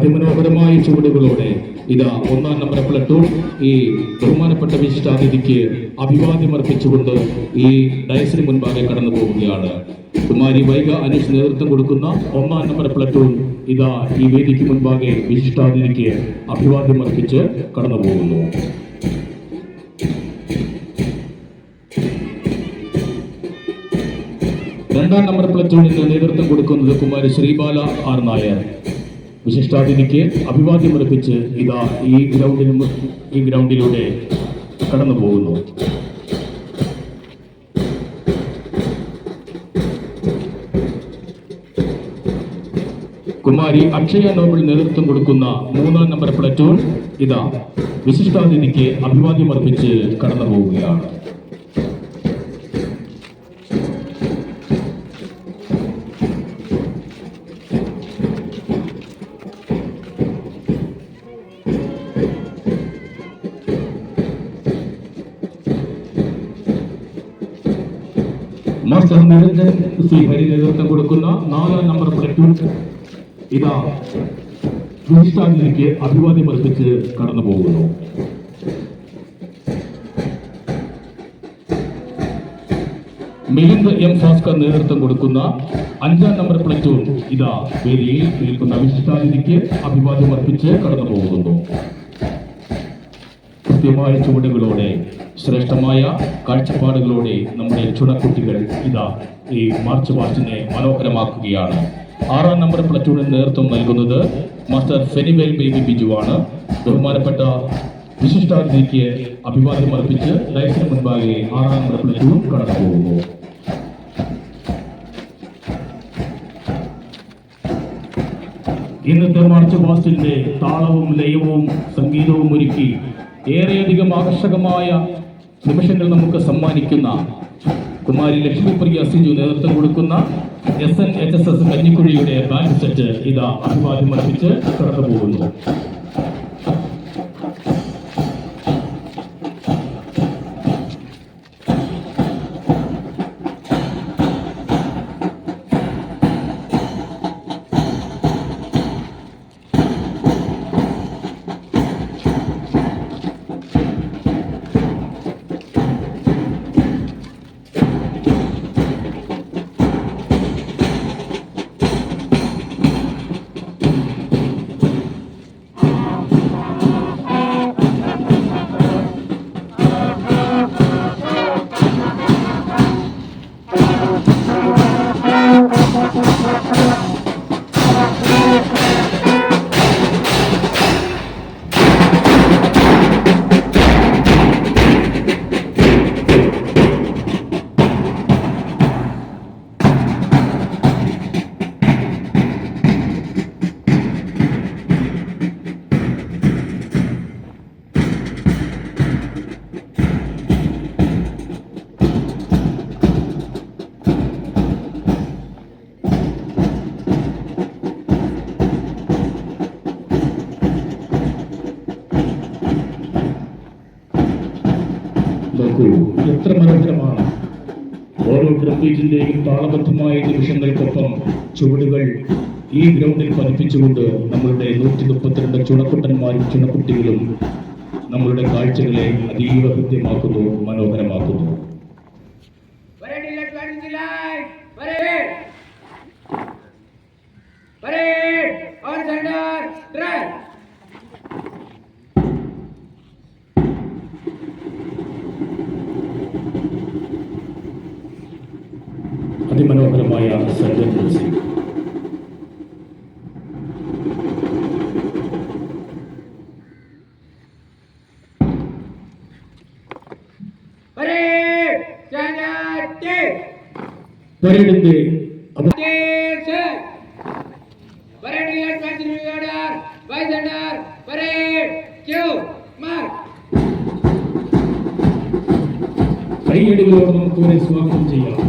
അതിമനോഹരമായ ചുവടുകളോടെ ഇതാ 1-ാം number platoon ഈ ബഹുമാനപ്പെട്ട വിശിഷ്ടാതിഥിക്ക് അഭിവാദ്യം അർപ്പിച്ചുകൊണ്ട് ഈ ഡയസിന് മുൻപാകെ കടന്നു പോവുകയാണ്. കുമാരി വൈഗ അനീഷ് നേതൃത്വം കൊടുക്കുന്ന 1-ാം നമ്പർ പ്ലട്ടൂൺ ഇതാ ഈ വേദിക്ക് മുൻപാകെ വിശിഷ്ടാതിഥിക്ക് അഭിവാദ്യം അർപ്പിച്ച് കടന്നു പോകുന്നു. 2-ാം നമ്പർ പ്ലട്ടൂണിന് നേതൃത്വം കൊടുക്കുന്നത് കുമാരി ശ്രീബാല ആർ നായർ. വിശിഷ്ടാതിഥിക്ക് അഭിവാദ്യം അർപ്പിച്ച് ഇതാ ഈ ഗ്രൗണ്ടിലൂടെ കടന്നു പോകുന്നു. കുമാരി അക്ഷയ നോബിൾ നേതൃത്വം കൊടുക്കുന്ന 3-ാം നമ്പർ പ്ലട്ടൂൺ ഇതാ വിശിഷ്ടാതിഥിക്ക് അഭിവാദ്യം അർപ്പിച്ച് കടന്നു പോവുകയാണ്. മാസ്റ്റർ നിരഞ്ജൻ സി ഹരി നേതൃത്വം കൊടുക്കുന്ന 4-ാം നമ്പർ പ്ലട്ടൂൺ ഇതാ വിശിഷ്ടാതിഥിക്ക് അഭിവാദ്യം അർപ്പിച്ച് കടന്നു പോകുന്നു. മിലിന്ദ് എം ഭാസ്കർ നേതൃത്വം കൊടുക്കുന്ന 5-ാം നമ്പർ പ്ലട്ടൂൺ ഇതാ വേദിയിൽ നിൽക്കുന്ന വിശിഷ്ടാതിഥിക്ക് അഭിവാദ്യം അർപ്പിച്ച് കടന്നു പോകുന്നു. കൃത്യമായ ചുവടുകളോടെ ശ്രേഷ്ഠമായ കാഴ്ചപ്പാടുകളോടെ നമ്മുടെ ചുണക്കുട്ടികൾ ഇതാ ഈ മാർച്ച് പാസ്റ്റിനെ മനോഹരമാക്കുകയാണ്. 6-ാം നമ്പർ പ്ലട്ടൂണിന് നേതൃത്വം നൽകുന്നത് മാസ്റ്റർ ഫെനിവേൽ ബേബി ബിജുവാണ്. ബഹുമാനപ്പെട്ട വിശിഷ്ടാതിഥിക്ക് അഭിവാദ്യം അർപ്പിച്ച് ഡയസിന് മുൻപാകെ 6-ാം നമ്പർ പ്ലട്ടൂൺ കടന്നു പോകുന്നു. ഇന്നത്തെ മാർച്ച് പാസ്റ്റിന്റെ താളവും ലയവും സംഗീതവും ഒരുക്കി ഏറെയധികം ആകർഷകമായ നിമിഷങ്ങൾ നമുക്ക് സമ്മാനിക്കുന്ന കുമാരി ലക്ഷ്മിപ്രിയ സിജു നേതൃത്വം കൊടുക്കുന്ന SNHSS കഞ്ഞിക്കുഴിയുടെ ബാൻഡ് സെറ്റ് ഇതാ അഭിവാദ്യം അർപ്പിച്ച് കടന്നു പോകുന്നു. എത്ര മനോഹരമാണ്! ഓരോ ഡ്രംബീറ്റിന്റെയും താളബദ്ധമായ നിമിഷങ്ങൾക്കൊപ്പം ചുവടുകൾ ഈ ഗ്രൗണ്ടിൽ പതിപ്പിച്ചുകൊണ്ട് നമ്മളുടെ 132 ചുണക്കുട്ടന്മാരും ചുണക്കുട്ടികളും നമ്മളുടെ കാഴ്ചകളെ അതീവ ഹൃദ്യമാക്കുന്നു, മനോഹരമാക്കുന്നു. അതിമനോഹരമായ സർജൻ മ്യൂസിക്. പരേഡിന്റെ കൈയടികളോട് നമുക്ക് സ്വാഗതം ചെയ്യാം.